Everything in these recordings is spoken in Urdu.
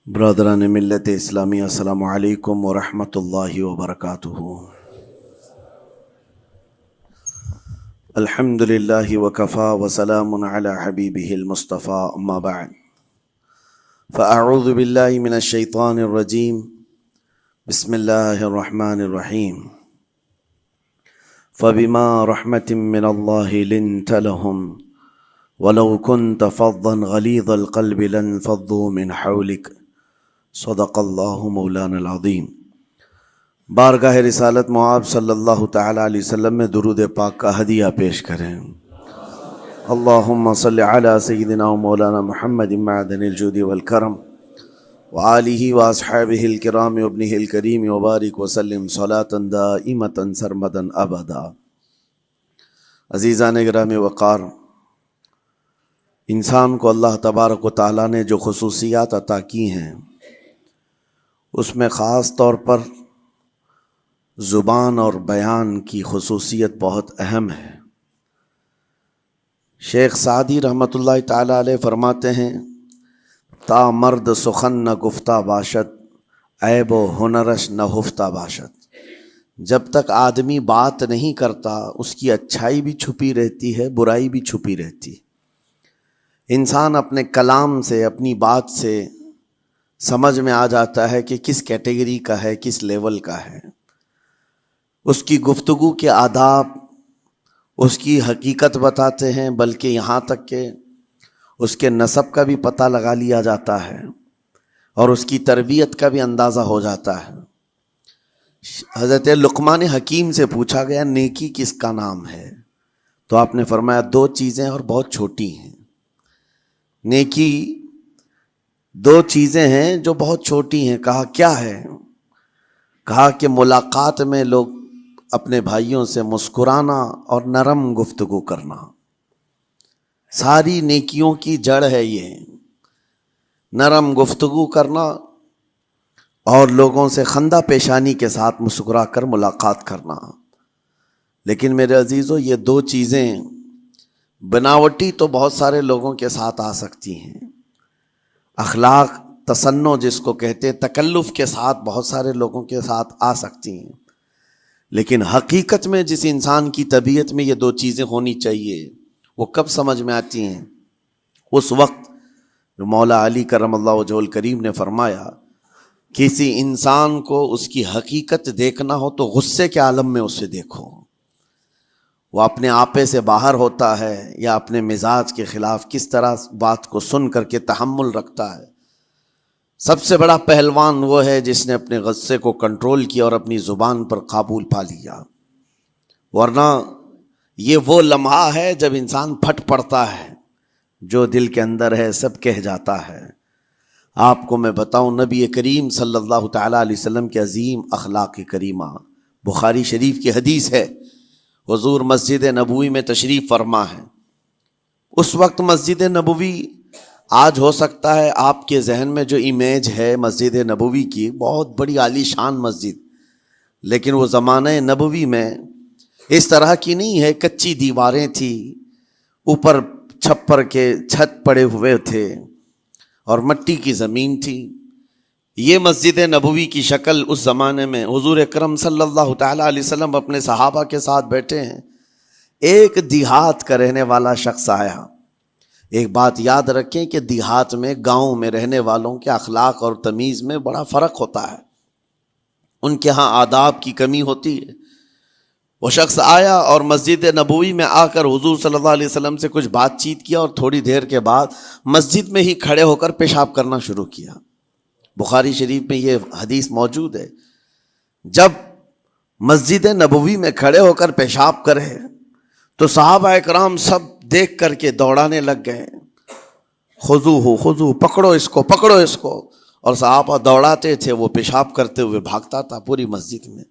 برادران ملت اسلامی، السلام علیکم ورحمۃ اللہ وبرکاتہ۔ الحمد للہ وکفا وسلام علی حبیبہ المصطفیٰ، اما بعد فاعوذ باللہ من الشیطان الرجیم، بسم اللہ الرحمن الرحیم۔ فبما رحمۃ من اللہ لنت لهم ولو كنت فظا غلیظ القلب لانفضوا من حولک، صدق اللہ مولانا العظیم۔ بارگاہ رسالت معاب صلی اللہ تعالی علیہ وسلم میں درود پاک کا ہدیہ پیش کریں۔ اللہم صلی علی سیدنا و مولانا محمد معدن الجود والکرم وآلہ واصحابہ الکرام وابنہ الکریم وبارک وسلم صلاة دائمة سرمدا ابدا۔ عزیزان گرامی وقار، انسان کو اللہ تبارک و تعالیٰ نے جو خصوصیات عطا کی ہیں، اس میں خاص طور پر زبان اور بیان کی خصوصیت بہت اہم ہے۔ شیخ سعدی رحمۃ اللہ تعالیٰ علیہ فرماتے ہیں، تا مرد سخن نہ گفتہ باشد، عیب و ہنرش نہ ہفتہ باشد۔ جب تک آدمی بات نہیں کرتا، اس کی اچھائی بھی چھپی رہتی ہے، برائی بھی چھپی رہتی ہے۔ انسان اپنے کلام سے، اپنی بات سے سمجھ میں آ جاتا ہے کہ کس کیٹیگری کا ہے، کس لیول کا ہے۔ اس کی گفتگو کے آداب اس کی حقیقت بتاتے ہیں، بلکہ یہاں تک کہ اس کے نسب کا بھی پتہ لگا لیا جاتا ہے اور اس کی تربیت کا بھی اندازہ ہو جاتا ہے۔ حضرت لقمان حکیم سے پوچھا گیا، نیکی کس کا نام ہے؟ تو آپ نے فرمایا، دو چیزیں اور بہت چھوٹی ہیں۔ نیکی دو چیزیں ہیں جو بہت چھوٹی ہیں۔ کہا کیا ہے؟ کہا کہ ملاقات میں لوگ اپنے بھائیوں سے مسکرانا اور نرم گفتگو کرنا۔ ساری نیکیوں کی جڑ ہے یہ، نرم گفتگو کرنا اور لوگوں سے خندہ پیشانی کے ساتھ مسکرا کر ملاقات کرنا۔ لیکن میرے عزیزو، یہ دو چیزیں بناوٹی تو بہت سارے لوگوں کے ساتھ آ سکتی ہیں، اخلاق تصنع جس کو کہتے ہیں، تکلف کے ساتھ بہت سارے لوگوں کے ساتھ آ سکتی ہیں، لیکن حقیقت میں جس انسان کی طبیعت میں یہ دو چیزیں ہونی چاہیے، وہ کب سمجھ میں آتی ہیں؟ اس وقت جو مولا علی کرم اللہ وجہہ الکریم نے فرمایا، کسی انسان کو اس کی حقیقت دیکھنا ہو تو غصے کے عالم میں اسے دیکھو۔ وہ اپنے آپے سے باہر ہوتا ہے یا اپنے مزاج کے خلاف کس طرح بات کو سن کر کے تحمل رکھتا ہے۔ سب سے بڑا پہلوان وہ ہے جس نے اپنے غصے کو کنٹرول کیا اور اپنی زبان پر قابو پا لیا، ورنہ یہ وہ لمحہ ہے جب انسان پھٹ پڑتا ہے، جو دل کے اندر ہے سب کہہ جاتا ہے۔ آپ کو میں بتاؤں، نبی کریم صلی اللہ تعالیٰ علیہ وسلم کے عظیم اخلاق کریمہ، بخاری شریف کی حدیث ہے، حضور مسجد نبوی میں تشریف فرما ہے۔ اس وقت مسجد نبوی، آج ہو سکتا ہے آپ کے ذہن میں جو امیج ہے مسجد نبوی کی، بہت بڑی عالی شان مسجد، لیکن وہ زمانہ نبوی میں اس طرح کی نہیں ہے۔ کچی دیواریں تھی، اوپر چھپر کے چھت پڑے ہوئے تھے اور مٹی کی زمین تھی۔ یہ مسجد نبوی کی شکل اس زمانے میں حضور اکرم صلی اللہ تعالیٰ علیہ وسلم اپنے صحابہ کے ساتھ بیٹھے ہیں۔ ایک دیہات کا رہنے والا شخص آیا۔ ایک بات یاد رکھیں کہ دیہات میں، گاؤں میں رہنے والوں کے اخلاق اور تمیز میں بڑا فرق ہوتا ہے، ان کے ہاں آداب کی کمی ہوتی ہے۔ وہ شخص آیا اور مسجد نبوی میں آ کر حضور صلی اللہ علیہ وسلم سے کچھ بات چیت کیا اور تھوڑی دیر کے بعد مسجد میں ہی کھڑے ہو کر پیشاب کرنا شروع کیا۔ بخاری شریف میں یہ حدیث موجود ہے۔ جب مسجد نبوی میں کھڑے ہو کر پیشاب کرے تو صحابہ اکرام سب دیکھ کر کے دوڑانے لگ گئے، خذوہ خذوہ، پکڑو اس کو، پکڑو اس کو، اور صحابہ دوڑاتے تھے، وہ پیشاب کرتے ہوئے بھاگتا تھا پوری مسجد میں۔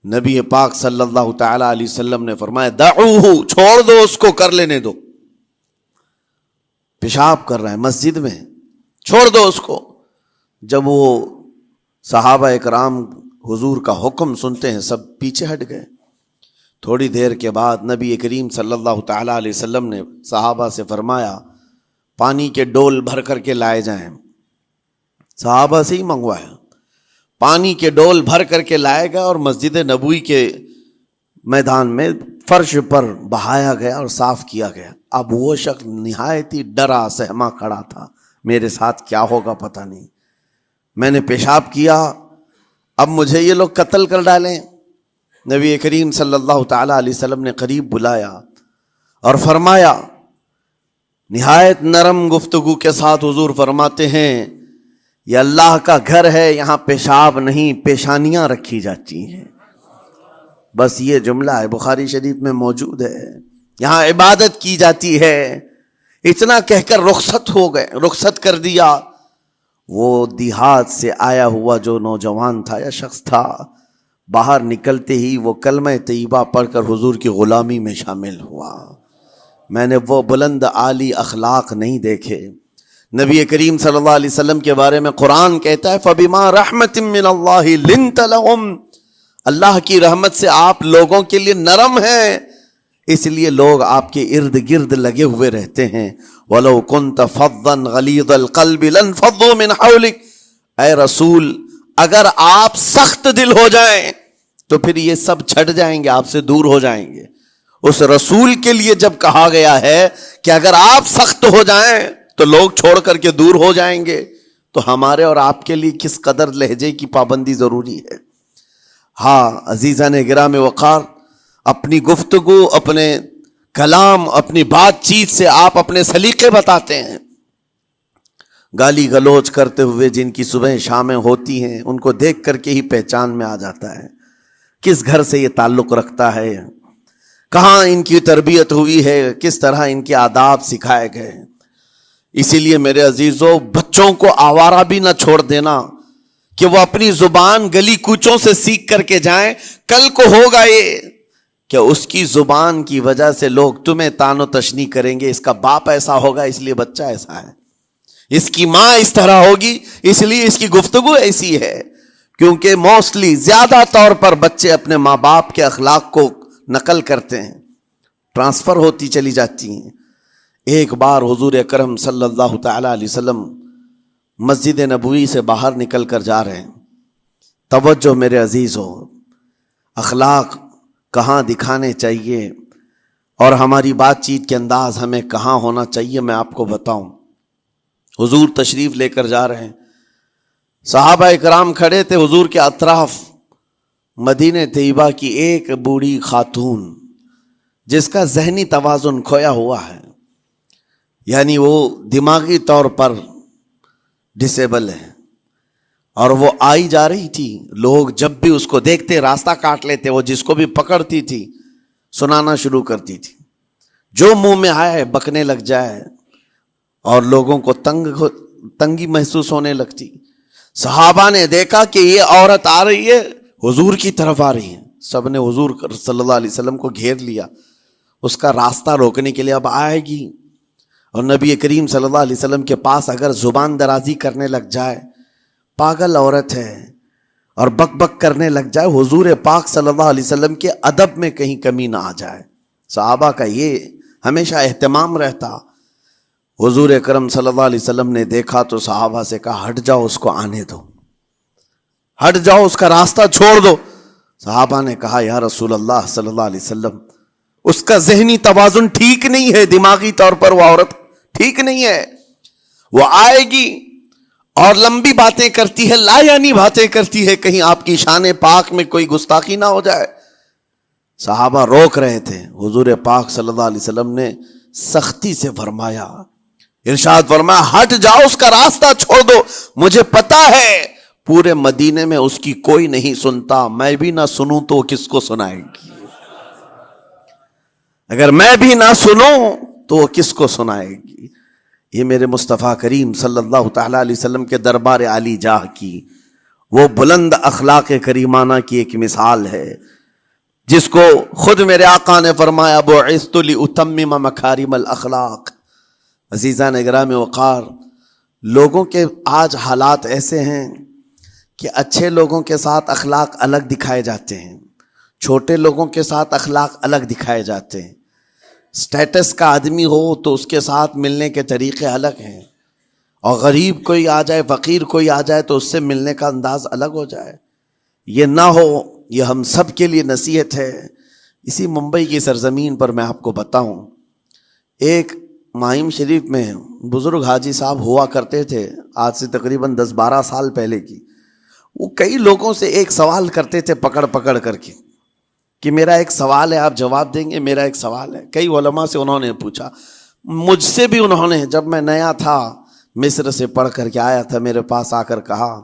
نبی پاک صلی اللہ تعالیٰ علیہ وسلم نے فرمایا، دعوہ، چھوڑ دو اس کو، کر لینے دو، پیشاب کر رہا ہے مسجد میں، چھوڑ دو اس کو۔ جب وہ صحابہ اکرام حضور کا حکم سنتے ہیں، سب پیچھے ہٹ گئے۔ تھوڑی دیر کے بعد نبی کریم صلی اللہ تعالیٰ علیہ وسلم نے صحابہ سے فرمایا، پانی کے ڈول بھر کر کے لائے جائیں۔ صحابہ سے ہی منگوایا، پانی کے ڈول بھر کر کے لائے گا اور مسجد نبوی کے میدان میں فرش پر بہایا گیا اور صاف کیا گیا۔ اب وہ شخص نہایت ہی ڈرا سہما کھڑا تھا، میرے ساتھ کیا ہوگا پتہ نہیں، میں نے پیشاب کیا، اب مجھے یہ لوگ قتل کر ڈالیں۔ نبی کریم صلی اللہ تعالی علیہ وسلم نے قریب بلایا اور فرمایا، نہایت نرم گفتگو کے ساتھ حضور فرماتے ہیں، یہ اللہ کا گھر ہے، یہاں پیشاب نہیں پیشانیاں رکھی جاتی ہیں۔ بس یہ جملہ ہے، بخاری شریف میں موجود ہے، یہاں عبادت کی جاتی ہے۔ اتنا کہہ کر رخصت ہو گئے، رخصت کر دیا۔ وہ دیہات سے آیا ہوا جو نوجوان تھا یا شخص تھا، باہر نکلتے ہی وہ کلمہ طیبہ پڑھ کر حضور کی غلامی میں شامل ہوا۔ میں نے وہ بلند عالی اخلاق نہیں دیکھے۔ نبی کریم صلی اللہ علیہ وسلم کے بارے میں قرآن کہتا ہے، فَبِمَا رَحْمَةٍ مِّنَ اللَّهِ لِنْتَ لَهُمْ، اللہ کی رحمت سے آپ لوگوں کے لیے نرم ہیں، اس لیے لوگ آپ کے ارد گرد لگے ہوئے رہتے ہیں۔ وَلَوْ كُنْتَ فَظًّا غَلِيظَ الْقَلْبِ لَانفَضُّوا مِنْ حَوْلِكَ، اے رسول اگر آپ سخت دل ہو جائیں تو پھر یہ سب چھٹ جائیں گے، آپ سے دور ہو جائیں گے۔ اس رسول کے لیے جب کہا گیا ہے کہ اگر آپ سخت ہو جائیں تو لوگ چھوڑ کر کے دور ہو جائیں گے، تو ہمارے اور آپ کے لیے کس قدر لہجے کی پابندی ضروری ہے۔ ہاں عزیزان گرام وقار، اپنی گفتگو، اپنے کلام، اپنی بات چیت سے آپ اپنے سلیقے بتاتے ہیں۔ گالی گلوچ کرتے ہوئے جن کی صبح شامیں ہوتی ہیں، ان کو دیکھ کر کے ہی پہچان میں آ جاتا ہے کس گھر سے یہ تعلق رکھتا ہے، کہاں ان کی تربیت ہوئی ہے، کس طرح ان کے آداب سکھائے گئے۔ اسی لیے میرے عزیزو، بچوں کو آوارہ بھی نہ چھوڑ دینا کہ وہ اپنی زبان گلی کوچوں سے سیکھ کر کے جائیں۔ کل کو ہوگا یہ کہ اس کی زبان کی وجہ سے لوگ تمہیں تان و تشنیع کریں گے، اس کا باپ ایسا ہوگا اس لیے بچہ ایسا ہے، اس کی ماں اس طرح ہوگی اس لیے اس کی گفتگو ایسی ہے۔ کیونکہ موسٹلی زیادہ طور پر بچے اپنے ماں باپ کے اخلاق کو نقل کرتے ہیں، ٹرانسفر ہوتی چلی جاتی ہیں۔ ایک بار حضور اکرم صلی اللہ تعالی علیہ وسلم مسجد نبوی سے باہر نکل کر جا رہے ہیں۔ توجہ میرے عزیز ہو، اخلاق کہاں دکھانے چاہیے اور ہماری بات چیت کے انداز ہمیں کہاں ہونا چاہیے، میں آپ کو بتاؤں۔ حضور تشریف لے کر جا رہے ہیں، صحابہ اکرام کھڑے تھے حضور کے اطراف۔ مدینہ طیبہ کی ایک بوڑھی خاتون جس کا ذہنی توازن کھویا ہوا ہے، یعنی وہ دماغی طور پر ڈسیبل ہے، اور وہ آئی جا رہی تھی۔ لوگ جب بھی اس کو دیکھتے راستہ کاٹ لیتے، وہ جس کو بھی پکڑتی تھی سنانا شروع کرتی تھی، جو منہ میں آئے بکنے لگ جائے، اور لوگوں کو تنگی محسوس ہونے لگتی۔ صحابہ نے دیکھا کہ یہ عورت آ رہی ہے، حضور کی طرف آ رہی ہے، سب نے حضور صلی اللہ علیہ وسلم کو گھیر لیا، اس کا راستہ روکنے کے لیے اب آئے گی۔ اور نبی کریم صلی اللہ علیہ وسلم کے پاس اگر زبان درازی کرنے لگ جائے، پاگل عورت ہے، اور بک بک کرنے لگ جائے، حضور پاک صلی اللہ علیہ وسلم کے ادب میں کہیں کمی نہ آ جائے۔ صحابہ کا یہ ہمیشہ اہتمام رہتا۔ حضور اکرم صلی اللہ علیہ وسلم نے دیکھا تو صحابہ سے کہا، ہٹ جاؤ، اس کو آنے دو، ہٹ جاؤ، اس کا راستہ چھوڑ دو۔ صحابہ نے کہا، یا رسول اللہ صلی اللہ علیہ وسلم، اس کا ذہنی توازن ٹھیک نہیں ہے، دماغی طور پر وہ عورت ٹھیک نہیں ہے، وہ آئے گی اور لمبی باتیں کرتی ہے، لا یعنی باتیں کرتی ہے، کہیں آپ کی شان پاک میں کوئی گستاخی نہ ہو جائے۔ صحابہ روک رہے تھے، حضور پاک صلی اللہ علیہ وسلم نے سختی سے فرمایا، ارشاد فرمایا، ہٹ جاؤ، اس کا راستہ چھوڑ دو، مجھے پتا ہے پورے مدینے میں اس کی کوئی نہیں سنتا، میں بھی نہ سنوں تو وہ کس کو سنائے گی، اگر میں بھی نہ سنوں تو وہ کس کو سنائے گی۔ یہ میرے مصطفیٰ کریم صلی اللہ تعالی علیہ وسلم کے دربار عالی جاہ کی وہ بلند اخلاق کریمانہ کی ایک مثال ہے، جس کو خود میرے آقا نے فرمایا، بعثت لأتمم مکارم الاخلاق۔ عزیزان گرامی وقار، لوگوں کے آج حالات ایسے ہیں کہ اچھے لوگوں کے ساتھ اخلاق الگ دکھائے جاتے ہیں، چھوٹے لوگوں کے ساتھ اخلاق الگ دکھائے جاتے ہیں۔ سٹیٹس کا آدمی ہو تو اس کے ساتھ ملنے کے طریقے الگ ہیں، اور غریب کوئی آ جائے، فقیر کوئی آ جائے تو اس سے ملنے کا انداز الگ ہو جائے. یہ نہ ہو. یہ ہم سب کے لیے نصیحت ہے. اسی ممبئی کی سرزمین پر میں آپ کو بتاؤں، ایک ماہم شریف میں بزرگ حاجی صاحب ہوا کرتے تھے، آج سے تقریباً 10-12 سال پہلے کی. وہ کئی لوگوں سے ایک سوال کرتے تھے پکڑ پکڑ کر کے کہ میرا ایک سوال ہے، آپ جواب دیں گے، میرا ایک سوال ہے. کئی علماء سے انہوں نے پوچھا، مجھ سے بھی انہوں نے، جب میں نیا تھا مصر سے پڑھ کر کے آیا تھا، میرے پاس آ کر کہا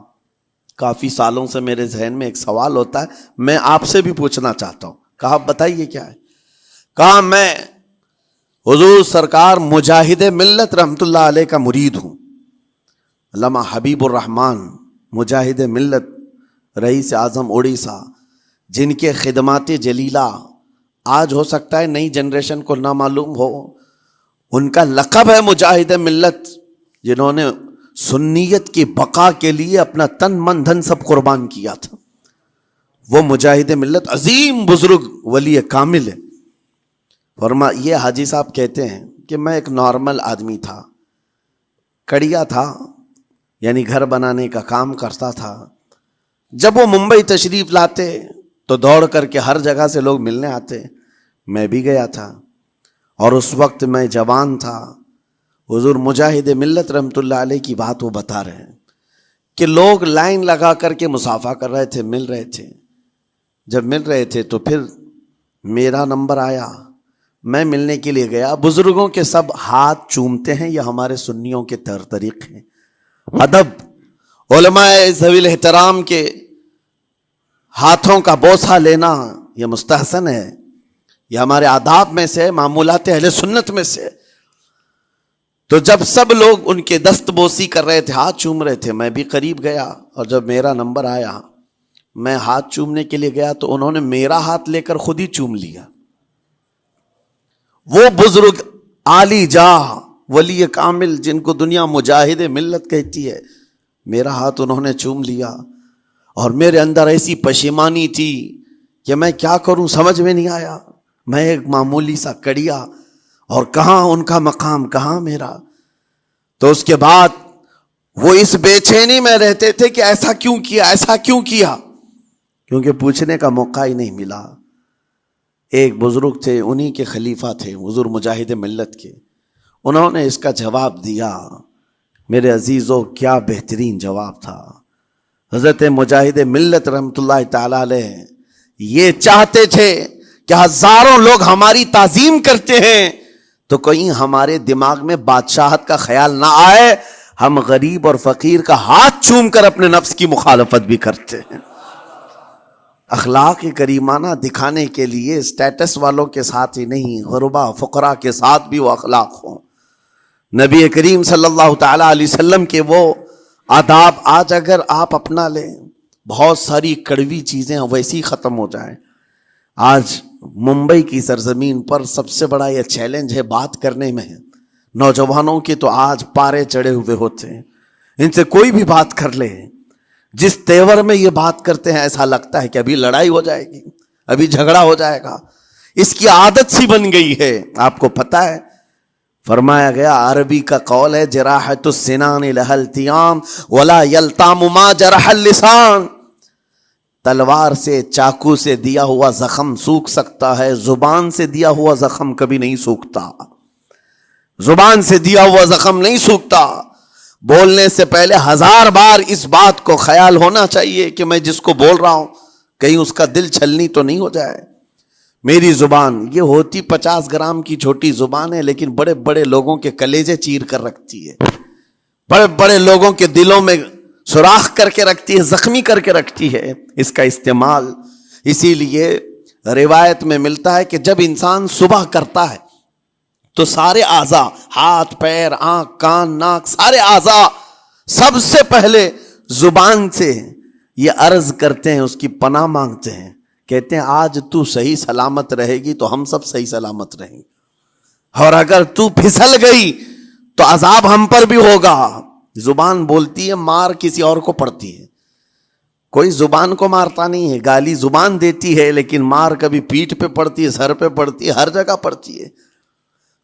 کافی سالوں سے میرے ذہن میں ایک سوال ہوتا ہے، میں آپ سے بھی پوچھنا چاہتا ہوں. کہا بتائیے کیا ہے. کہا میں حضور سرکار مجاہد ملت رحمت اللہ علیہ کا مرید ہوں. علامہ حبیب الرحمن مجاہد ملت، رئیس اعظم اڑیسہ، جن کے خدمات جلیلہ آج ہو سکتا ہے نئی جنریشن کو نہ معلوم ہو. ان کا لقب ہے مجاہد ملت، جنہوں نے سنیت کی بقا کے لیے اپنا تن من دھن سب قربان کیا تھا. وہ مجاہد ملت عظیم بزرگ ولی کامل ہے. یہ حاجی صاحب کہتے ہیں کہ میں ایک نارمل آدمی تھا، کڑیا تھا، یعنی گھر بنانے کا کام کرتا تھا. جب وہ ممبئی تشریف لاتے تو دوڑ کر کے ہر جگہ سے لوگ ملنے آتے. میں بھی گیا تھا، اور اس وقت میں جوان تھا. حضور مجاہد ملت رحمت اللہ علیہ کی بات وہ بتا رہے ہیں کہ لوگ لائن لگا کر کے مصافحہ کر رہے تھے، مل رہے تھے. جب مل رہے تھے تو پھر میرا نمبر آیا، میں ملنے کے لیے گیا. بزرگوں کے سب ہاتھ چومتے ہیں، یہ ہمارے سنیوں کے طریقے ہیں. ادب، علماء ذوی الاحترام کے ہاتھوں کا بوسہ لینا یہ مستحسن ہے، یہ ہمارے آداب میں سے، معمولات اہل سنت میں سے. تو جب سب لوگ ان کے دست بوسی کر رہے تھے، ہاتھ چوم رہے تھے، میں بھی قریب گیا، اور جب میرا نمبر آیا میں ہاتھ چومنے کے لیے گیا تو انہوں نے میرا ہاتھ لے کر خود ہی چوم لیا. وہ بزرگ عالی جاہ ولی کامل جن کو دنیا مجاہد ملت کہتی ہے، میرا ہاتھ انہوں نے چوم لیا. اور میرے اندر ایسی پشیمانی تھی کہ میں کیا کروں، سمجھ میں نہیں آیا. میں ایک معمولی سا کڑیا، اور کہاں ان کا مقام، کہاں میرا. تو اس کے بعد وہ اس بے چینی میں رہتے تھے کہ ایسا کیوں کیا، ایسا کیوں کیا، کیونکہ پوچھنے کا موقع ہی نہیں ملا. ایک بزرگ تھے، انہی کے خلیفہ تھے حضور مجاہد ملت کے، انہوں نے اس کا جواب دیا. میرے عزیزو کیا بہترین جواب تھا. حضرت مجاہد ملت رحمت اللہ تعالی علیہ یہ چاہتے تھے کہ ہزاروں لوگ ہماری تعظیم کرتے ہیں تو کہیں ہمارے دماغ میں بادشاہت کا خیال نہ آئے، ہم غریب اور فقیر کا ہاتھ چوم کر اپنے نفس کی مخالفت بھی کرتے ہیں. اخلاق کریمانہ دکھانے کے لیے اسٹیٹس والوں کے ساتھ ہی نہیں، غربا فقراء کے ساتھ بھی وہ اخلاق ہوں. نبی کریم صلی اللہ تعالی علیہ وسلم کے وہ آداب آج اگر آپ اپنا لیں، بہت ساری کڑوی چیزیں ویسی ختم ہو جائیں. آج ممبئی کی سرزمین پر سب سے بڑا یہ چیلنج ہے بات کرنے میں. نوجوانوں کے تو آج پارے چڑھے ہوئے ہوتے ہیں، ان سے کوئی بھی بات کر لے، جس تیور میں یہ بات کرتے ہیں ایسا لگتا ہے کہ ابھی لڑائی ہو جائے گی، ابھی جھگڑا ہو جائے گا. اس کی عادت سی بن گئی ہے. آپ کو پتہ ہے فرمایا گیا، عربی کا قول ہے جراحت السنان لها التیام ولا یلتام ما جرح اللسان. تلوار سے، چاقو سے دیا ہوا زخم سوکھ سکتا ہے، زبان سے دیا ہوا زخم کبھی نہیں سوکھتا. زبان سے دیا ہوا زخم نہیں سوکھتا. بولنے سے پہلے 1000 بار اس بات کو خیال ہونا چاہیے کہ میں جس کو بول رہا ہوں کہیں اس کا دل چھلنی تو نہیں ہو جائے. میری زبان یہ ہوتی 50 گرام کی چھوٹی زبان ہے، لیکن بڑے بڑے لوگوں کے کلیجے چیر کر رکھتی ہے، بڑے بڑے لوگوں کے دلوں میں سوراخ کر کے رکھتی ہے، زخمی کر کے رکھتی ہے اس کا استعمال. اسی لیے روایت میں ملتا ہے کہ جب انسان صبح کرتا ہے تو سارے اعضاء، ہاتھ پیر آنکھ کان ناک، سارے اعضاء سب سے پہلے زبان سے یہ عرض کرتے ہیں، اس کی پناہ مانگتے ہیں، کہتے ہیں آج تو صحیح سلامت رہے گی تو ہم سب صحیح سلامت رہیں گے، اور اگر تو پھسل گئی تو عذاب ہم پر بھی ہوگا. زبان بولتی ہے، مار کسی اور کو پڑتی ہے. کوئی زبان کو مارتا نہیں ہے، گالی زبان دیتی ہے، لیکن مار کبھی پیٹھ پہ پڑتی ہے، سر پہ پڑتی ہے، ہر جگہ پڑتی ہے.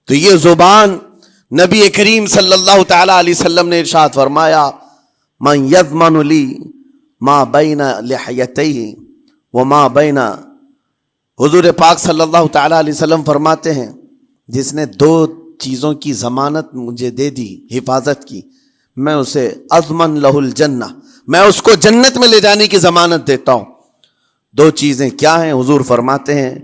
تو یہ زبان نبی کریم صلی اللہ تعالی علیہ وسلم نے ارشاد فرمایا من یضمن لی ما بین لحیتیہ وما بین، حضور پاک صلی اللہ تعالی علیہ وسلم فرماتے ہیں جس نے دو چیزوں کی ضمانت مجھے دے دی، حفاظت کی، میں اسے اضمن لہ الجنہ، میں اس کو جنت میں لے جانے کی ضمانت دیتا ہوں۔ دو چیزیں کیا ہیں؟ حضور فرماتے ہیں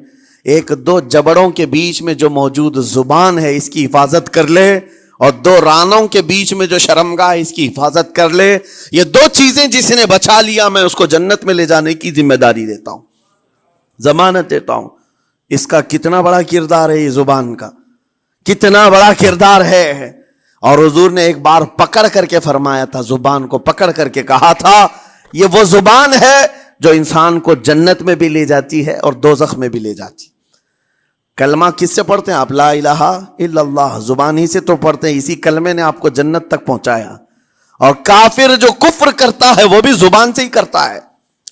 ایک دو جبڑوں کے بیچ میں جو موجود زبان ہے اس کی حفاظت کر لے، اور دو رانوں کے بیچ میں جو شرمگاہ ہے اس کی حفاظت کر لے، یہ دو چیزیں جس نے بچا لیا میں اس کو جنت میں لے جانے کی ذمہ داری دیتا ہوں، ضمانت دیتا ہوں۔ اس کا کتنا بڑا کردار ہے، یہ زبان کا کتنا بڑا کردار ہے۔ اور حضور نے ایک بار پکڑ کر کے فرمایا تھا، زبان کو پکڑ کر کے کہا تھا یہ وہ زبان ہے جو انسان کو جنت میں بھی لے جاتی ہے اور دوزخ میں بھی لے جاتی۔ کلمہ کس سے پڑھتے ہیں آپ؟ لا الہ الا اللہ، زبان ہی سے تو پڑھتے ہیں، اسی کلمے نے آپ کو جنت تک پہنچایا۔ اور کافر جو کفر کرتا ہے وہ بھی زبان سے ہی کرتا ہے،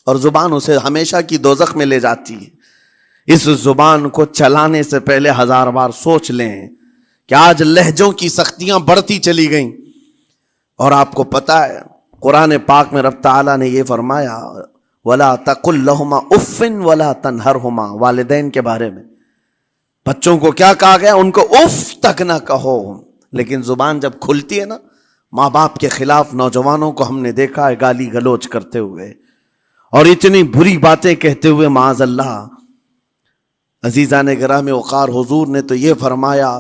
اور زبان اسے ہمیشہ کی دوزخ میں لے جاتی ہے۔ اس زبان کو چلانے سے پہلے 1000 بار سوچ لیں کہ آج لہجوں کی سختیاں بڑھتی چلی گئیں، اور آپ کو پتہ ہے قرآن پاک میں رب تعالیٰ نے یہ فرمایا وَلَا تَقُلْ لَهُمَا اُفٍّ وَلَا تَنْهَرْهُمَا، والدین کے بارے میں بچوں کو کیا کہا گیا؟ ان کو اف تک نہ کہو۔ لیکن زبان جب کھلتی ہے نا، ماں باپ کے خلاف نوجوانوں کو ہم نے دیکھا ہے گالی گلوچ کرتے ہوئے اور اتنی بری باتیں کہتے ہوئے، معاذ اللہ۔ عزیزان گرامی وقار، حضور نے تو یہ فرمایا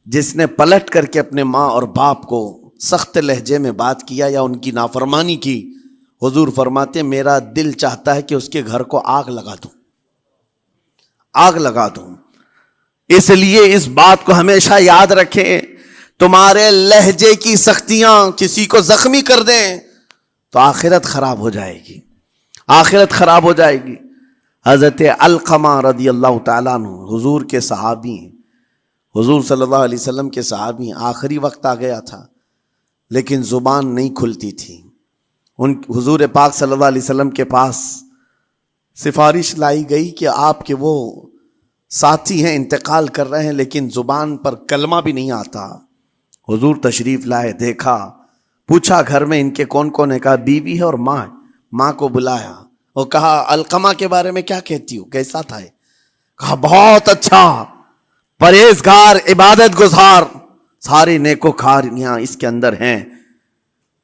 جس نے پلٹ کر کے اپنے ماں اور باپ کو سخت لہجے میں بات کیا یا ان کی نافرمانی کی، حضور فرماتے میرا دل چاہتا ہے کہ اس کے گھر کو آگ لگا دوں، آگ لگا دوں۔ اس لیے اس بات کو ہمیشہ یاد رکھیں، تمہارے لہجے کی سختیاں کسی کو زخمی کر دیں تو آخرت خراب ہو جائے گی، آخرت خراب ہو جائے گی۔ حضرت علقمہ رضی اللہ تعالیٰ عنہ حضور کے صحابی ہیں، حضور صلی اللہ علیہ وسلم کے صحابی ہیں، آخری وقت آ گیا تھا لیکن زبان نہیں کھلتی تھی۔ حضور پاک صلی اللہ علیہ وسلم کے پاس سفارش لائی گئی کہ آپ کے وہ ساتھی ہیں انتقال کر رہے ہیں لیکن زبان پر کلمہ بھی نہیں آتا۔ حضور تشریف لائے، دیکھا، پوچھا گھر میں ان کے کون کون ہے؟ کہا بیوی ہے اور ماں ہے۔ ماں کو بلایا اور کہا علقمہ کے بارے میں کیا کہتی ہو، کیسا تھا؟ کہا بہت اچھا، پرہیزگار، عبادت گزار، سارے نیکوکاریاں اس کے اندر ہیں۔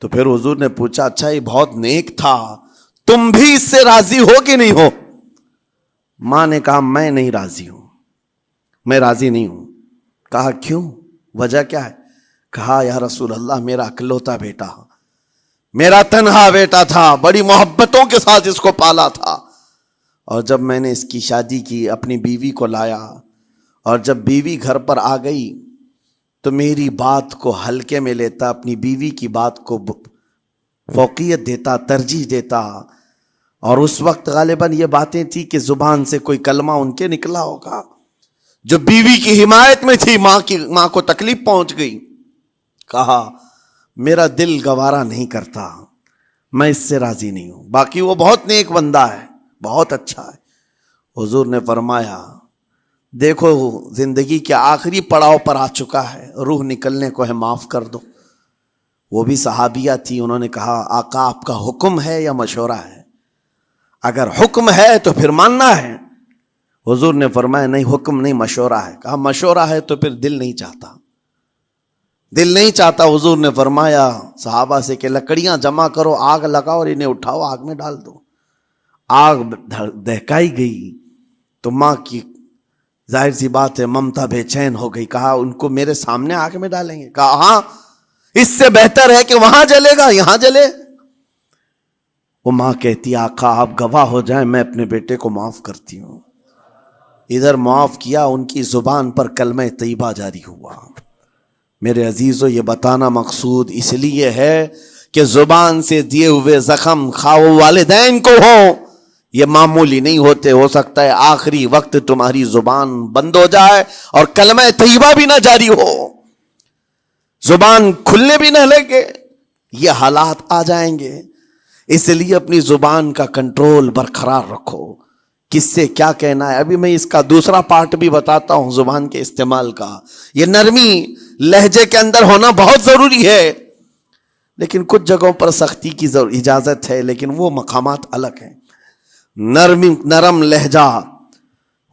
تو پھر حضور نے پوچھا اچھا یہ بہت نیک تھا، تم بھی اس سے راضی ہو کہ نہیں ہو؟ ماں نے کہا میں نہیں راضی ہوں، میں راضی نہیں ہوں۔ کہا کیوں، وجہ کیا ہے؟ کہا یا رسول اللہ میرا اکلوتا بیٹا، میرا تنہا بیٹا تھا، بڑی محبتوں کے ساتھ اس کو پالا تھا، اور جب میں نے اس کی شادی کی اپنی بیوی کو لایا، اور جب بیوی گھر پر آ گئی تو میری بات کو ہلکے میں لیتا، اپنی بیوی کی بات کو فوقیت دیتا، ترجیح دیتا۔ اور اس وقت غالباً یہ باتیں تھی کہ زبان سے کوئی کلمہ ان کے نکلا ہوگا جو بیوی کی حمایت میں تھی، ماں کو تکلیف پہنچ گئی۔ کہا میرا دل گوارا نہیں کرتا، میں اس سے راضی نہیں ہوں، باقی وہ بہت نیک بندہ ہے، بہت اچھا ہے۔ حضور نے فرمایا دیکھو زندگی کے آخری پڑاؤ پر آ چکا ہے، روح نکلنے کو ہے، معاف کر دو۔ وہ بھی صحابیہ تھی، انہوں نے کہا آقا آپ کا حکم ہے یا مشورہ ہے؟ اگر حکم ہے تو پھر ماننا ہے۔ حضور نے فرمایا نہیں، حکم نہیں، مشورہ ہے۔ کہا مشورہ ہے تو پھر دل نہیں چاہتا، دل نہیں چاہتا۔ حضور نے فرمایا صحابہ سے کہ لکڑیاں جمع کرو، آگ لگاؤ اور انہیں اٹھاؤ، آگ میں ڈال دو۔ آگ دہکائی گئی تو ماں کی ظاہر سی بات ہے ممتا بے چین ہو گئی۔ کہا ان کو میرے سامنے آگ میں ڈالیں گے؟ کہا ہاں، اس سے بہتر ہے کہ وہاں جلے گا، یہاں جلے۔ وہ ماں کہتی آقا آپ گواہ ہو جائیں، میں اپنے بیٹے کو معاف کرتی ہوں۔ ادھر معاف کیا، ان کی زبان پر کلمہ طیبہ جاری ہوا۔ میرے عزیزو یہ بتانا مقصود اس لیے ہے کہ زبان سے دیے ہوئے زخم خواہ والدین کو ہو، یہ معمولی نہیں ہوتے۔ ہو سکتا ہے آخری وقت تمہاری زبان بند ہو جائے اور کلمہ طیبہ بھی نہ جاری ہو، زبان کھلنے بھی نہ لگے، یہ حالات آ جائیں گے۔ اس لیے اپنی زبان کا کنٹرول برقرار رکھو، کس سے کیا کہنا ہے۔ ابھی میں اس کا دوسرا پارٹ بھی بتاتا ہوں زبان کے استعمال کا۔ یہ نرمی لہجے کے اندر ہونا بہت ضروری ہے، لیکن کچھ جگہوں پر سختی کی اجازت ہے، لیکن وہ مقامات الگ ہیں۔ نرم لہجہ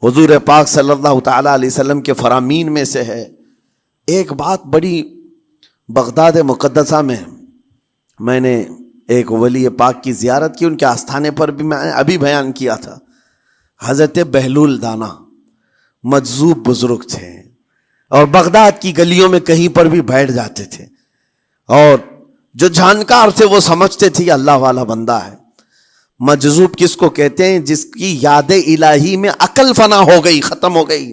حضور پاک صلی اللہ تعالی علیہ وسلم کے فرامین میں سے ہے۔ ایک بات بڑی بغداد مقدسہ میں نے ایک ولی پاک کی زیارت کی، ان کے آستانے پر بھی میں نے ابھی بیان کیا تھا۔ حضرت بہلول دانا مجذوب بزرگ تھے، اور بغداد کی گلیوں میں کہیں پر بھی بیٹھ جاتے تھے، اور جو جانکار تھے وہ سمجھتے تھے اللہ والا بندہ ہے۔ مجذوب کس کو کہتے ہیں؟ جس کی یاد الہی میں عقل فنا ہو گئی، ختم ہو گئی،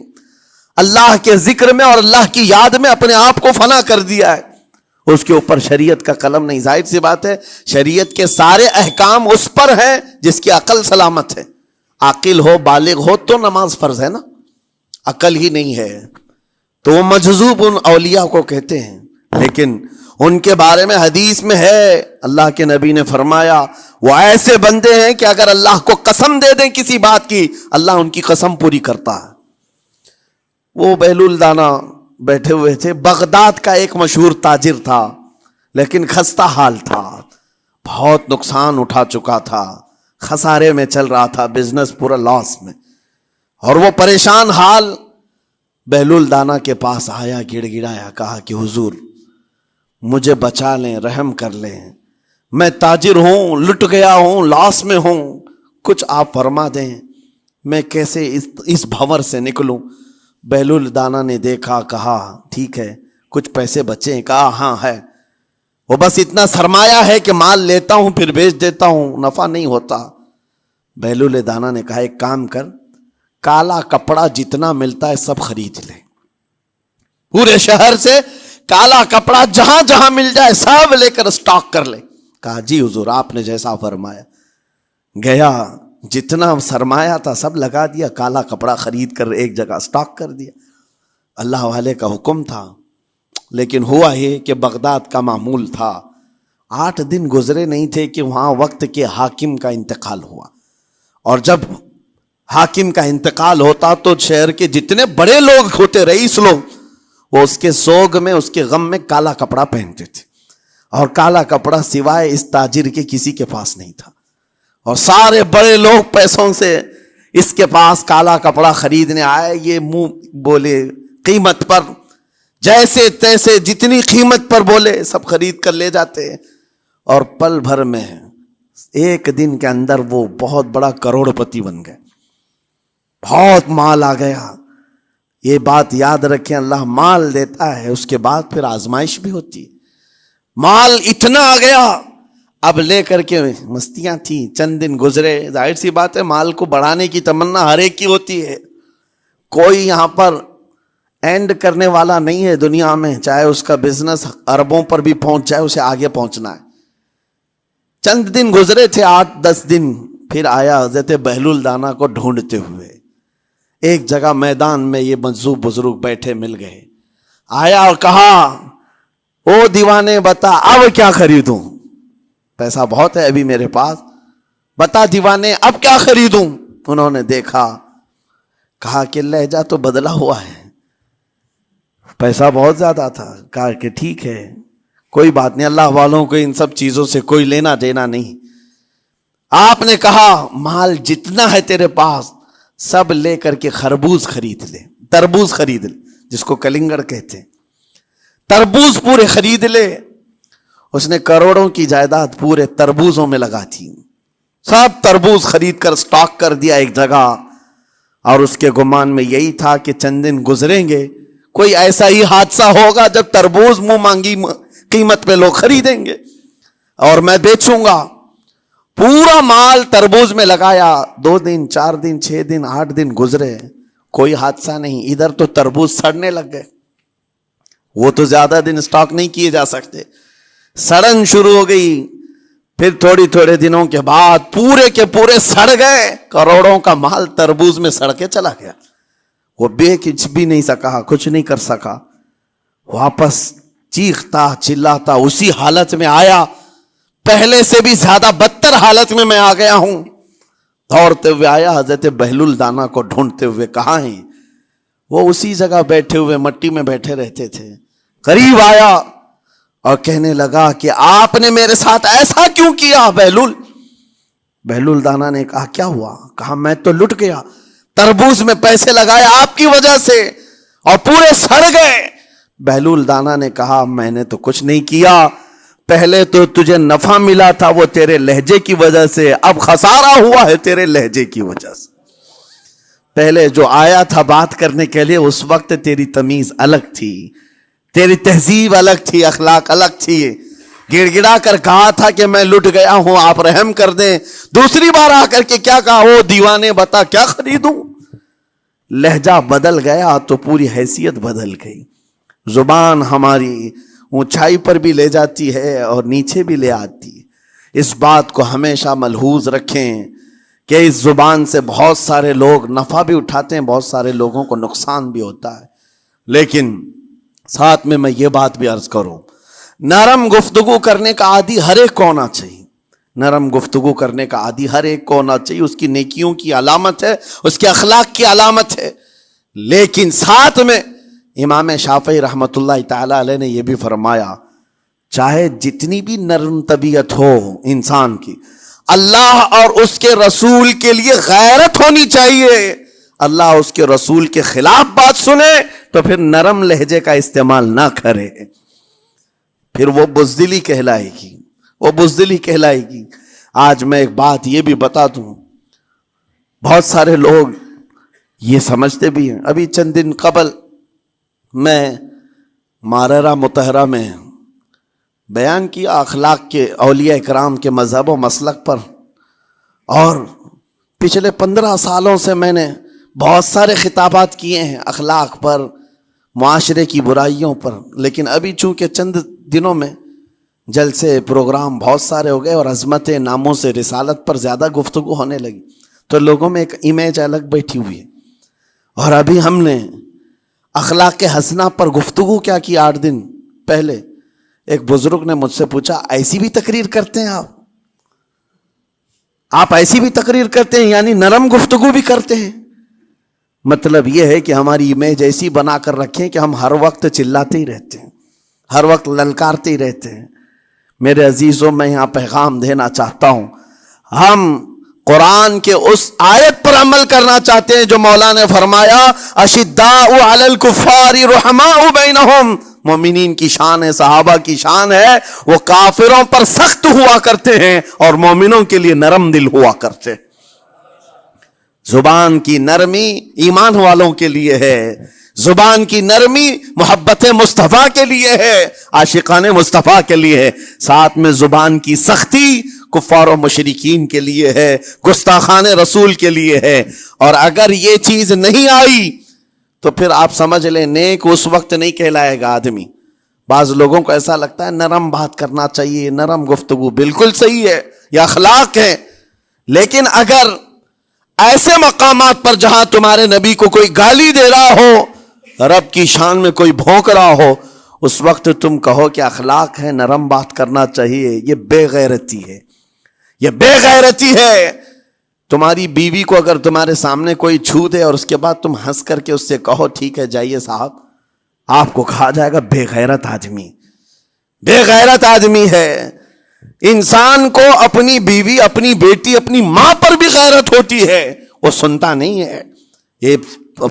اللہ کے ذکر میں اور اللہ کی یاد میں اپنے آپ کو فنا کر دیا ہے، اس کے اوپر شریعت کا قلم نہیں۔ ظاہر سی بات ہے شریعت کے سارے احکام اس پر ہیں جس کی عقل سلامت ہے۔ عاقل ہو، بالغ ہو تو نماز فرض ہے نا، عقل ہی نہیں ہے تو وہ مجذوب ان اولیاء کو کہتے ہیں۔ لیکن ان کے بارے میں حدیث میں ہے، اللہ کے نبی نے فرمایا وہ ایسے بندے ہیں کہ اگر اللہ کو قسم دے دیں کسی بات کی، اللہ ان کی قسم پوری کرتا ہے۔ وہ بہلول دانا بیٹھے ہوئے تھے، بغداد کا ایک مشہور تاجر تھا، لیکن خستہ حال تھا، بہت نقصان اٹھا چکا تھا، خسارے میں چل رہا تھا، بزنس پورا لاس میں، اور وہ پریشان حال بہلول دانا کے پاس آیا، گڑ گڑایا، کہا کہ حضور مجھے بچا لیں، رحم کر لیں، میں تاجر ہوں، لٹ گیا ہوں، لاس میں ہوں، کچھ آپ فرما دیں، میں کیسے اس بھنور سے نکلوں۔ بہلول دانا نے دیکھا، کہا ٹھیک ہے کچھ پیسے بچے ہیں؟ کہا ہاں ہے، وہ بس اتنا سرمایہ ہے کہ مال لیتا ہوں پھر بیچ دیتا ہوں، نفع نہیں ہوتا۔ بہلول دانا نے کہا ایک کام کر، کالا کپڑا جتنا ملتا ہے سب خرید لے، پورے شہر سے کالا کپڑا جہاں جہاں مل جائے سب لے کر اسٹاک کر لے۔ کہا جی حضور آپ نے جیسا فرمایا۔ گیا، جتنا سرمایہ تھا سب لگا دیا، کالا کپڑا خرید کر ایک جگہ اسٹاک کر دیا۔ اللہ والے کا حکم تھا، لیکن ہوا یہ کہ بغداد کا معمول تھا، 8 دن گزرے نہیں تھے کہ وہاں وقت کے حاکم کا انتقال ہوا، اور جب حاکم کا انتقال ہوتا تو شہر کے جتنے بڑے لوگ ہوتے، رئیس لوگ، وہ اس کے سوگ میں، اس کے غم میں کالا کپڑا پہنتے تھے، اور کالا کپڑا سوائے اس تاجر کے کسی کے پاس نہیں تھا، اور سارے بڑے لوگ پیسوں سے اس کے پاس کالا کپڑا خریدنے آئے، یہ منہ بولے قیمت پر، جیسے تیسے جتنی قیمت پر بولے سب خرید کر لے جاتے، اور پل بھر میں ایک دن کے اندر وہ بہت بڑا کروڑ پتی بن گئے، بہت مال آ گیا۔ یہ بات یاد رکھیں، اللہ مال دیتا ہے، اس کے بعد پھر آزمائش بھی ہوتی ہے۔ مال اتنا آ گیا، اب لے کر کے مستیاں تھیں، چند دن گزرے، ظاہر سی بات ہے مال کو بڑھانے کی تمنا ہر ایک کی ہوتی ہے، کوئی یہاں پر اینڈ کرنے والا نہیں ہے دنیا میں، چاہے اس کا بزنس اربوں پر بھی پہنچ جائے، اسے آگے پہنچنا ہے۔ چند دن گزرے تھے، 8-10 دن، پھر آیا حضرت بہلول دانا کو ڈھونڈتے ہوئے، ایک جگہ میدان میں یہ مجذوب بزرگ بیٹھے مل گئے، آیا اور کہا او دیوانے بتا اب کیا خریدوں، پیسہ بہت ہے ابھی میرے پاس، بتا دیوانے اب کیا خریدوں۔ انہوں نے دیکھا، کہا کہ لہجہ تو بدلا ہوا ہے، پیسہ بہت زیادہ تھا، کہا کہ ٹھیک ہے کوئی بات نہیں، اللہ والوں کو ان سب چیزوں سے کوئی لینا دینا نہیں۔ آپ نے کہا مال جتنا ہے تیرے پاس سب لے کر کے خربوز خرید لے، تربوز خرید لے، جس کو کلنگڑ کہتے ہیں، تربوز پورے خرید لے۔ اس نے کروڑوں کی جائیداد پورے تربوزوں میں لگا تھی، سب تربوز خرید کر سٹاک کر دیا ایک جگہ، اور اس کے گمان میں یہی تھا کہ چند دن گزریں گے، کوئی ایسا ہی حادثہ ہوگا جب تربوز منہ مانگی قیمت پہ لوگ خریدیں گے اور میں بیچوں گا۔ پورا مال تربوز میں لگایا، 2 دن 4 دن 6 دن 8 دن گزرے، کوئی حادثہ نہیں، ادھر تو تربوز سڑنے لگ گئے، وہ تو زیادہ دن سٹاک نہیں کیے جا سکتے، سڑن شروع ہو گئی، پھر تھوڑے دنوں کے بعد پورے کے پورے سڑ گئے، کروڑوں کا مال تربوز میں سڑ کے چلا گیا۔ وہ کچھ بھی نہیں سکا، کچھ نہیں کر سکا، واپس چیختا چلاتا اسی حالت میں آیا، پہلے سے بھی زیادہ بدتر حالت میں آ گیا ہوں۔ دوڑتے ہوئے آیا، حضرت بہلول دانا کو ڈھونڈتے ہوئے، کہاں ہیں؟ وہ اسی جگہ بیٹھے ہوئے مٹی میں بیٹھے رہتے تھے، قریب آیا اور کہنے لگا کہ آپ نے میرے ساتھ ایسا کیوں کیا بہلول؟ بہلول دانا نے کہا کیا ہوا؟ کہا میں تو لٹ گیا، تربوز میں پیسے لگائے آپ کی وجہ سے اور پورے سڑ گئے۔ بہلول دانا نے کہا میں نے تو کچھ نہیں کیا، پہلے تو تجھے نفع ملا تھا وہ تیرے لہجے کی وجہ سے، اب خسارہ ہوا ہے تیرے لہجے کی وجہ سے۔ پہلے جو آیا تھا بات کرنے کے لیے اس وقت تیری تمیز الگ تھی، تیری تہذیب الگ تھی، اخلاق الگ تھی، گڑ گڑا کر کہا تھا کہ میں لٹ گیا ہوں آپ رحم کر دیں۔ دوسری بار آ کر کے کیا کہا؟ او دیوانے بتا کیا خریدوں؟ لہجہ بدل گیا تو پوری حیثیت بدل گئی۔ زبان ہماری اونچائی پر بھی لے جاتی ہے اور نیچے بھی لے آتی ہے۔ اس بات کو ہمیشہ ملحوظ رکھیں کہ اس زبان سے بہت سارے لوگ نفع بھی اٹھاتے ہیں، بہت سارے لوگوں کو نقصان بھی ہوتا ہے۔ لیکن ساتھ میں یہ بات بھی عرض کروں، نرم گفتگو کرنے کا عادی ہر ایک کو ہونا چاہیے، نرم گفتگو کرنے کا عادی ہر ایک کو ہونا چاہیے، اس کی نیکیوں کی علامت ہے، اس کے اخلاق کی علامت ہے۔ لیکن ساتھ میں امام شافعی رحمۃ اللہ تعالی علیہ نے یہ بھی فرمایا، چاہے جتنی بھی نرم طبیعت ہو انسان کی، اللہ اور اس کے رسول کے لیے غیرت ہونی چاہیے۔ اللہ اس کے رسول کے خلاف بات سنے تو پھر نرم لہجے کا استعمال نہ کرے، پھر وہ بزدلی کہلائے گی، وہ بزدلی کہلائے گی۔ آج میں ایک بات یہ بھی بتا دوں، بہت سارے لوگ یہ سمجھتے بھی ہیں۔ ابھی چند دن قبل میں ماررہ مطہرہ میں بیان کیا اخلاق کے، اولیاء اکرام کے مذہب و مسلک پر، اور پچھلے 15 سالوں سے میں نے بہت سارے خطابات کیے ہیں اخلاق پر، معاشرے کی برائیوں پر، لیکن ابھی چونکہ چند دنوں میں جلسے پروگرام بہت سارے ہو گئے اور عظمت ناموں سے رسالت پر زیادہ گفتگو ہونے لگی، تو لوگوں میں ایک امیج الگ بیٹھی ہوئی ہے۔ اور ابھی ہم نے اخلاق حسنہ پر گفتگو کیا کی 8 دن پہلے، ایک بزرگ نے مجھ سے پوچھا ایسی بھی تقریر کرتے ہیں آپ ایسی بھی تقریر کرتے ہیں، یعنی نرم گفتگو بھی کرتے ہیں؟ مطلب یہ ہے کہ ہماری امیج ایسی بنا کر رکھیں کہ ہم ہر وقت چلاتے ہی رہتے ہیں، ہر وقت للکارتے ہی رہتے ہیں۔ میرے عزیزوں، میں یہاں پیغام دینا چاہتا ہوں، ہم قرآن کے اس آیت پر عمل کرنا چاہتے ہیں جو مولا نے فرمایا اشداء علی الکفار رحماء بینہم، مومنین کی شان ہے، صحابہ کی شان ہے، وہ کافروں پر سخت ہوا کرتے ہیں اور مومنوں کے لیے نرم دل ہوا کرتے ہیں۔ زبان کی نرمی ایمان والوں کے لیے ہے، زبان کی نرمی محبت مصطفیٰ کے لیے ہے، عاشقان مصطفیٰ کے لیے ہے، ساتھ میں زبان کی سختی کفار و مشرکین کے لیے ہے، گستاخان رسول کے لیے ہے۔ اور اگر یہ چیز نہیں آئی تو پھر آپ سمجھ لیں نیک اس وقت نہیں کہلائے گا آدمی۔ بعض لوگوں کو ایسا لگتا ہے نرم بات کرنا چاہیے، نرم گفتگو، بالکل صحیح ہے، یہ اخلاق ہے، لیکن اگر ایسے مقامات پر جہاں تمہارے نبی کو کوئی گالی دے رہا ہو، رب کی شان میں کوئی بھونک رہا ہو، اس وقت تم کہو کہ اخلاق ہے، نرم بات کرنا چاہیے، یہ بے غیرتی ہے، یہ بے غیرتی ہے۔ تمہاری بیوی کو اگر تمہارے سامنے کوئی چھو دے اور اس کے بعد تم ہنس کر کے اس سے کہو ٹھیک ہے جائیے صاحب، آپ کو کہا جائے گا بے غیرت آدمی، بے غیرت آدمی ہے۔ انسان کو اپنی بیوی، اپنی بیٹی، اپنی ماں پر بھی غیرت ہوتی ہے، وہ سنتا نہیں ہے، یہ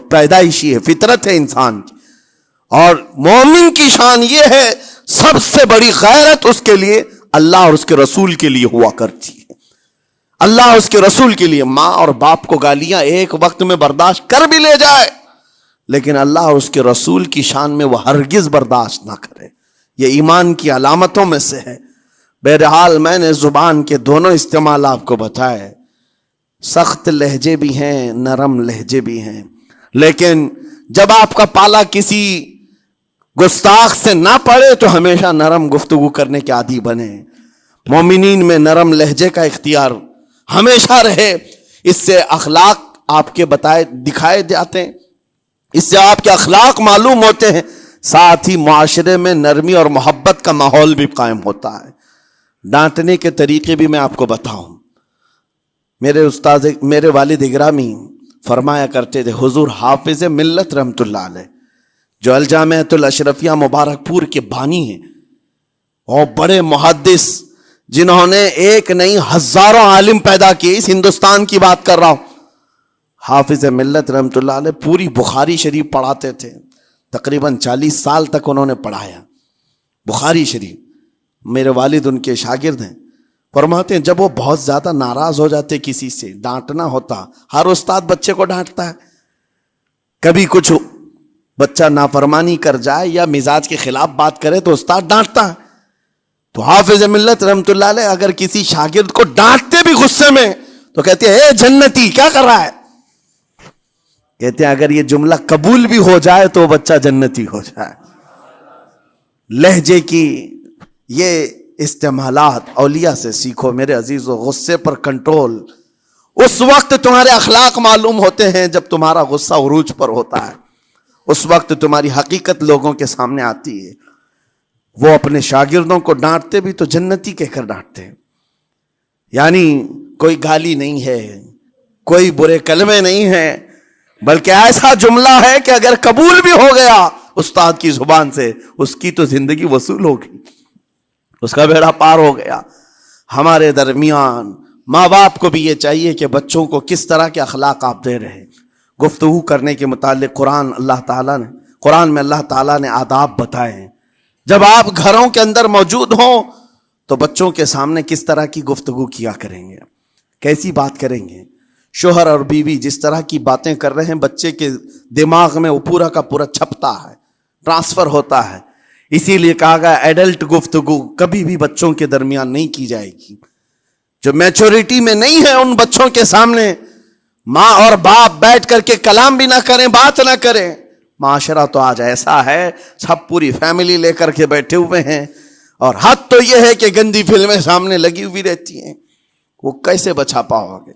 پیدائشی ہے، فطرت ہے انسان کی۔ اور مومن کی شان یہ ہے سب سے بڑی غیرت اس کے لیے اللہ اور اس کے رسول کے لیے ہوا کرتی ہے۔ اللہ اور اس کے رسول کے لیے ماں اور باپ کو گالیاں ایک وقت میں برداشت کر بھی لے جائے، لیکن اللہ اور اس کے رسول کی شان میں وہ ہرگز برداشت نہ کرے، یہ ایمان کی علامتوں میں سے ہے۔ بہرحال میں نے زبان کے دونوں استعمال آپ کو بتائے، سخت لہجے بھی ہیں، نرم لہجے بھی ہیں، لیکن جب آپ کا پالا کسی گستاخ سے نہ پڑے تو ہمیشہ نرم گفتگو کرنے کے عادی بنے۔ مومنین میں نرم لہجے کا اختیار ہمیشہ رہے، اس سے اخلاق آپ کے بتائے دکھائے جاتے ہیں، اس سے آپ کے اخلاق معلوم ہوتے ہیں، ساتھ ہی معاشرے میں نرمی اور محبت کا ماحول بھی قائم ہوتا ہے۔ ڈانٹنے کے طریقے بھی میں آپ کو بتاؤں، میرے والد اگرامی فرمایا کرتے تھے، حضور حافظ ملت رحمت اللہ علیہ جو الجامعۃ الاشرفیہ مبارک پور کے بانی ہیں اور بڑے محدث، جنہوں نے ایک نہیں ہزاروں عالم پیدا کیے، اس ہندوستان کی بات کر رہا ہوں، حافظ ملت رحمۃ اللہ علیہ پوری بخاری شریف پڑھاتے تھے، تقریباً 40 سال تک انہوں نے پڑھایا بخاری شریف. میرے والد ان کے شاگرد ہیں. فرماتے ہیں جب وہ بہت زیادہ ناراض ہو جاتے کسی سے، ڈانٹنا ہوتا، ہر استاد بچے کو ڈانٹتا ہے، کبھی کچھ بچہ نافرمانی کر جائے یا مزاج کے خلاف بات کرے تو استاد ڈانٹتا ہے. تو حافظ ملت رحمۃ اللہ علیہ اگر کسی شاگرد کو ڈانٹتے بھی غصے میں تو کہتے ہیں اے جنتی کیا کر رہا ہے. کہتے ہیں اگر یہ جملہ قبول بھی ہو جائے تو بچہ جنتی ہو جائے. لہجے کی یہ استعمالات اولیاء سے سیکھو میرے عزیزو. غصے پر کنٹرول اس وقت تمہارے اخلاق معلوم ہوتے ہیں جب تمہارا غصہ عروج پر ہوتا ہے، اس وقت تمہاری حقیقت لوگوں کے سامنے آتی ہے. وہ اپنے شاگردوں کو ڈانٹتے بھی تو جنتی کہہ کر ڈانٹتے ہیں، یعنی کوئی گالی نہیں ہے، کوئی برے کلمے نہیں ہیں، بلکہ ایسا جملہ ہے کہ اگر قبول بھی ہو گیا استاد کی زبان سے، اس کی تو زندگی وصول ہوگی، اس کا بیڑا پار ہو گیا. ہمارے درمیان ماں باپ کو بھی یہ چاہیے کہ بچوں کو کس طرح کے اخلاق آپ دے رہے ہیں. گفتگو کرنے کے متعلق قرآن میں اللہ تعالیٰ نے آداب بتائے ہیں. جب آپ گھروں کے اندر موجود ہوں تو بچوں کے سامنے کس طرح کی گفتگو کیا کریں گے، کیسی بات کریں گے. شوہر اور بیوی جس طرح کی باتیں کر رہے ہیں بچے کے دماغ میں وہ پورا کا پورا چھپتا ہے، ٹرانسفر ہوتا ہے. اسی لیے کہا گیا ایڈلٹ گفتگو کبھی بھی بچوں کے درمیان نہیں کی جائے گی. جو میچورٹی میں نہیں ہے ان بچوں کے سامنے ماں اور باپ بیٹھ کر کے کلام بھی نہ کریں، بات نہ کریں. معاشرہ تو آج ایسا ہے سب پوری فیملی لے کر کے بیٹھے ہوئے ہیں، اور حد تو یہ ہے کہ گندی فلمیں سامنے لگی ہوئی رہتی ہیں. وہ کیسے بچا پاؤ گے؟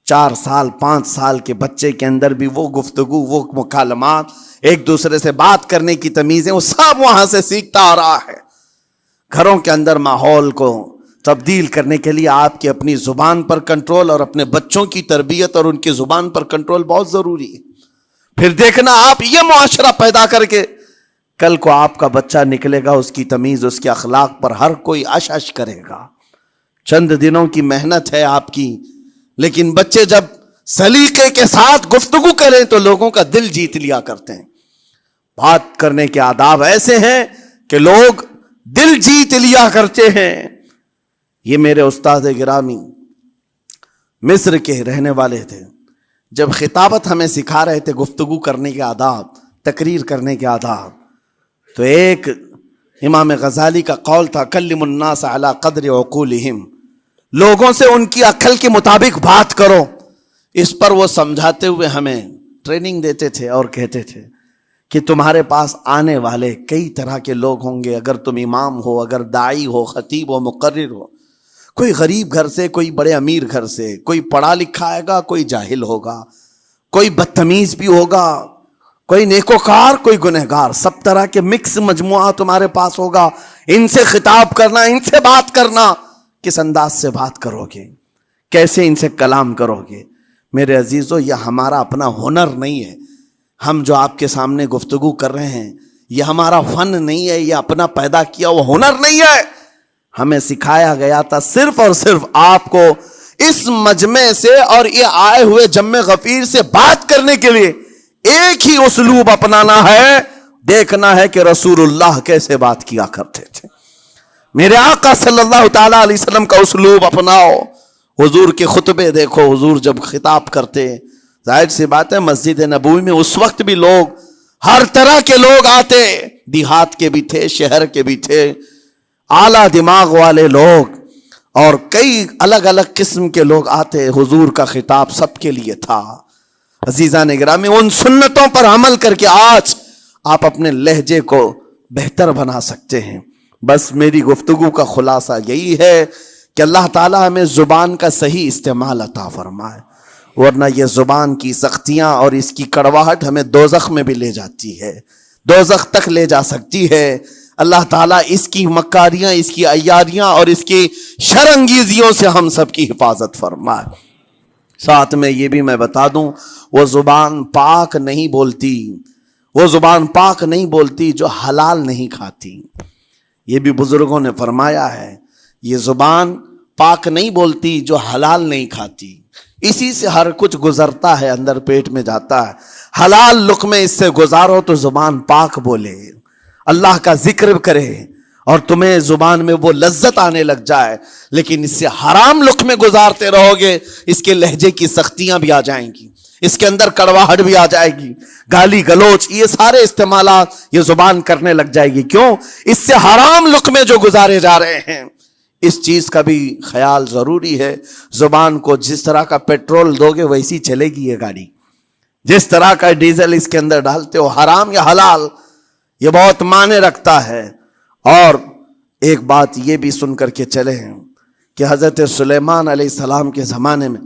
4 سال 5 سال کے بچے کے اندر بھی وہ گفتگو، وہ مکالمات، ایک دوسرے سے بات کرنے کی تمیزیں، وہ سب وہاں سے سیکھتا آ رہا ہے. گھروں کے اندر ماحول کو تبدیل کرنے کے لیے آپ کی اپنی زبان پر کنٹرول اور اپنے بچوں کی تربیت اور ان کی زبان پر کنٹرول بہت ضروری ہے. پھر دیکھنا آپ یہ معاشرہ پیدا کر کے کل کو آپ کا بچہ نکلے گا، اس کی تمیز، اس کے اخلاق پر ہر کوئی اش اش کرے گا. چند دنوں کی محنت ہے آپ کی، لیکن بچے جب سلیقے کے ساتھ گفتگو کریں تو لوگوں کا دل جیت لیا کرتے ہیں. بات کرنے کے آداب ایسے ہیں کہ لوگ دل جیت لیا کرتے ہیں. یہ میرے استاد گرامی مصر کے رہنے والے تھے. جب خطابت ہمیں سکھا رہے تھے گفتگو کرنے کے آداب، تقریر کرنے کے آداب، تو ایک امام غزالی کا قول تھا کلم الناس علی قدر عقولہم، لوگوں سے ان کی عقل کے مطابق بات کرو. اس پر وہ سمجھاتے ہوئے ہمیں ٹریننگ دیتے تھے اور کہتے تھے کہ تمہارے پاس آنے والے کئی طرح کے لوگ ہوں گے. اگر تم امام ہو، اگر داعی ہو، خطیب ہو، مقرر ہو، کوئی غریب گھر سے، کوئی بڑے امیر گھر سے، کوئی پڑھا لکھا آئے گا، کوئی جاہل ہوگا، کوئی بدتمیز بھی ہوگا، کوئی نیکوکار، کوئی گنہگار، سب طرح کے مکس مجموعہ تمہارے پاس ہوگا. ان سے خطاب کرنا، ان سے بات کرنا، کس انداز سے بات کرو گے، کیسے ان سے کلام کرو گے. میرے عزیزو یہ ہمارا اپنا ہنر نہیں ہے. ہم جو آپ کے سامنے گفتگو کر رہے ہیں یہ ہمارا فن نہیں ہے، یہ اپنا پیدا کیا وہ ہنر نہیں ہے. ہمیں سکھایا گیا تھا صرف اور صرف آپ کو اس مجمع سے اور یہ آئے ہوئے جمع غفیر سے بات کرنے کے لیے ایک ہی اسلوب اپنانا ہے. دیکھنا ہے کہ رسول اللہ کیسے بات کیا کرتے تھے. میرے آقا صلی اللہ تعالی علیہ وسلم کا اسلوب اپناؤ. حضور کے خطبے دیکھو، حضور جب خطاب کرتے، ظاہر سی بات ہے مسجد نبوی میں اس وقت بھی لوگ، ہر طرح کے لوگ آتے، دیہات کے بھی تھے، شہر کے بھی تھے، اعلیٰ دماغ والے لوگ اور کئی الگ الگ قسم کے لوگ آتے. حضور کا خطاب سب کے لیے تھا. عزیزان گرامی، ان سنتوں پر عمل کر کے آج آپ اپنے لہجے کو بہتر بنا سکتے ہیں. بس میری گفتگو کا خلاصہ یہی ہے کہ اللہ تعالیٰ ہمیں زبان کا صحیح استعمال عطا فرمائے، ورنہ یہ زبان کی سختیاں اور اس کی کڑواہٹ ہمیں دوزخ میں بھی لے جاتی ہے، دوزخ تک لے جا سکتی ہے. اللہ تعالیٰ اس کی مکاریاں، اس کی عیاریاں اور اس کی شرانگیزیوں سے ہم سب کی حفاظت فرمائے. ساتھ میں یہ بھی میں بتا دوں، وہ زبان پاک نہیں بولتی، وہ زبان پاک نہیں بولتی جو حلال نہیں کھاتی. یہ بھی بزرگوں نے فرمایا ہے، یہ زبان پاک نہیں بولتی جو حلال نہیں کھاتی. اسی سے ہر کچھ گزرتا ہے، اندر پیٹ میں جاتا ہے. حلال لقمے اس سے گزارو تو زبان پاک بولے، اللہ کا ذکر کرے اور تمہیں زبان میں وہ لذت آنے لگ جائے. لیکن اس سے حرام لقمے گزارتے رہو گے، اس کے لہجے کی سختیاں بھی آ جائیں گی، اس کے اندر کڑواہٹ بھی آ جائے گی، گالی گلوچ، یہ سارے استعمالات یہ زبان کرنے لگ جائے گی. کیوں؟ اس سے حرام لقمے جو گزارے جا رہے ہیں. اس چیز کا بھی خیال ضروری ہے. زبان کو جس طرح کا پیٹرول دو گے ویسی چلے گی یہ گاڑی. جس طرح کا ڈیزل اس کے اندر ڈالتے ہو، حرام یا حلال، یہ بہت معنی رکھتا ہے. اور ایک بات یہ بھی سن کر کے چلے ہیں کہ حضرت سلیمان علیہ السلام کے زمانے میں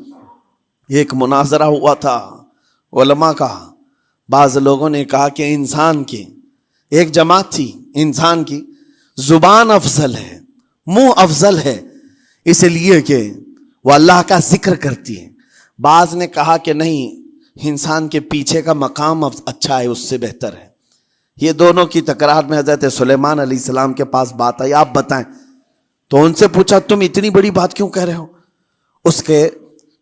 ایک مناظرہ ہوا تھا علماء کا. بعض لوگوں نے کہا کہ انسان کی ایک جماعت تھی، انسان کی زبان افضل ہے، منہ افضل ہے، اس لیے کہ وہ اللہ کا ذکر کرتی ہے. بعض نے کہا کہ نہیں، انسان کے پیچھے کا مقام اچھا ہے، اس سے بہتر ہے. یہ دونوں کی تکرار میں حضرت سلیمان علیہ السلام کے پاس بات آئی، آپ بتائیں. تو ان سے پوچھا تم اتنی بڑی بات کیوں کہہ رہے ہو؟ اس کے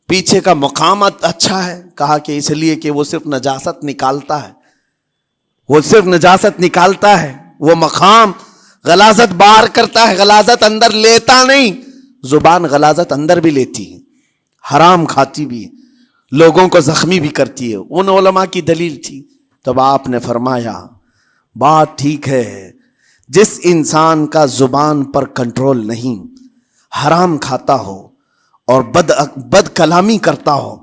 پیچھے کا مقام اچھا ہے. کہا کہ اس لیے کہ وہ صرف نجاست نکالتا ہے، وہ صرف نجاست نکالتا ہے، وہ مقام غلاظت باہر کرتا ہے، غلاظت اندر لیتا نہیں. زبان غلاظت اندر بھی لیتی ہے، حرام کھاتی بھی ہے، لوگوں کو زخمی بھی کرتی ہے. ان علماء کی دلیل تھی. تب آپ نے فرمایا بات ٹھیک ہے، جس انسان کا زبان پر کنٹرول نہیں، حرام کھاتا ہو اور بد کلامی کرتا ہو،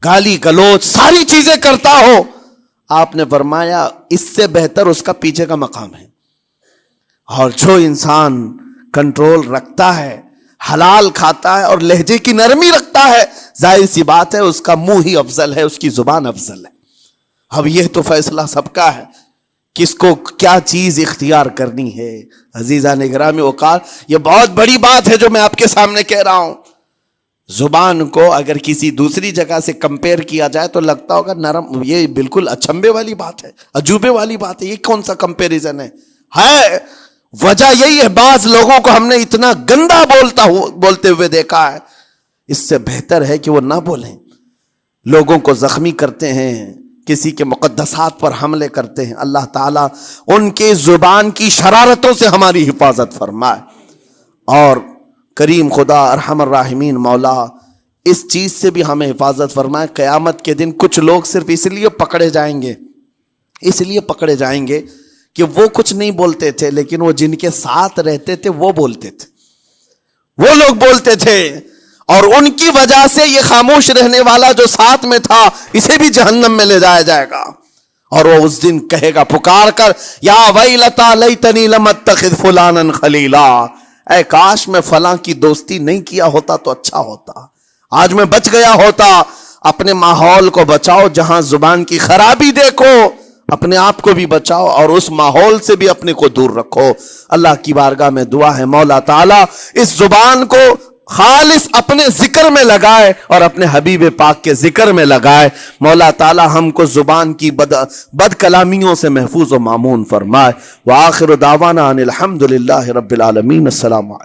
گالی گلوچ ساری چیزیں کرتا ہو، آپ نے فرمایا اس سے بہتر اس کا پیچھے کا مقام ہے. اور جو انسان کنٹرول رکھتا ہے، حلال کھاتا ہے اور لہجے کی نرمی رکھتا ہے، ظاہر سی بات ہے اس کا منہ ہی افضل ہے، اس کی زبان افضل ہے. اب یہ تو فیصلہ سب کا ہے، کس کو کیا چیز اختیار کرنی ہے. عزیزان گرامی اوقات، یہ بہت بڑی بات ہے جو میں آپ کے سامنے کہہ رہا ہوں. زبان کو اگر کسی دوسری جگہ سے کمپیئر کیا جائے تو لگتا ہوگا نرم، یہ بالکل اچنبے والی بات ہے، عجوبے والی بات ہے، یہ کون سا کمپیریزن ہے. وجہ یہی ہے، بعض لوگوں کو ہم نے اتنا گندا بولتے ہوئے دیکھا ہے. اس سے بہتر ہے کہ وہ نہ بولیں. لوگوں کو زخمی کرتے ہیں، کسی کے مقدسات پر حملے کرتے ہیں. اللہ تعالیٰ ان کے زبان کی شرارتوں سے ہماری حفاظت فرمائے. اور کریم خدا ارحم الراحمین مولا اس چیز سے بھی ہمیں حفاظت فرمائے. قیامت کے دن کچھ لوگ صرف اس لیے پکڑے جائیں گے کہ وہ کچھ نہیں بولتے تھے، لیکن وہ جن کے ساتھ رہتے تھے وہ بولتے تھے، وہ لوگ بولتے تھے، اور ان کی وجہ سے یہ خاموش رہنے والا جو ساتھ میں تھا اسے بھی جہنم میں لے جایا جائے گا. اور وہ اس دن کہے گا پکار کر، یا ویلتا لیتنی لم اتخذ فلانا خلیلا، اے کاش میں فلاں کی دوستی نہیں کیا ہوتا تو اچھا ہوتا، آج میں بچ گیا ہوتا. اپنے ماحول کو بچاؤ، جہاں زبان کی خرابی دیکھو اپنے آپ کو بھی بچاؤ اور اس ماحول سے بھی اپنے کو دور رکھو. اللہ کی بارگاہ میں دعا ہے مولا تعالیٰ اس زبان کو خالص اپنے ذکر میں لگائے اور اپنے حبیب پاک کے ذکر میں لگائے. مولا تعالیٰ ہم کو زبان کی بد کلامیوں سے محفوظ و مامون فرمائے. وآخر دعوانا ان الحمد للہ رب العالمین. السلام علیکم.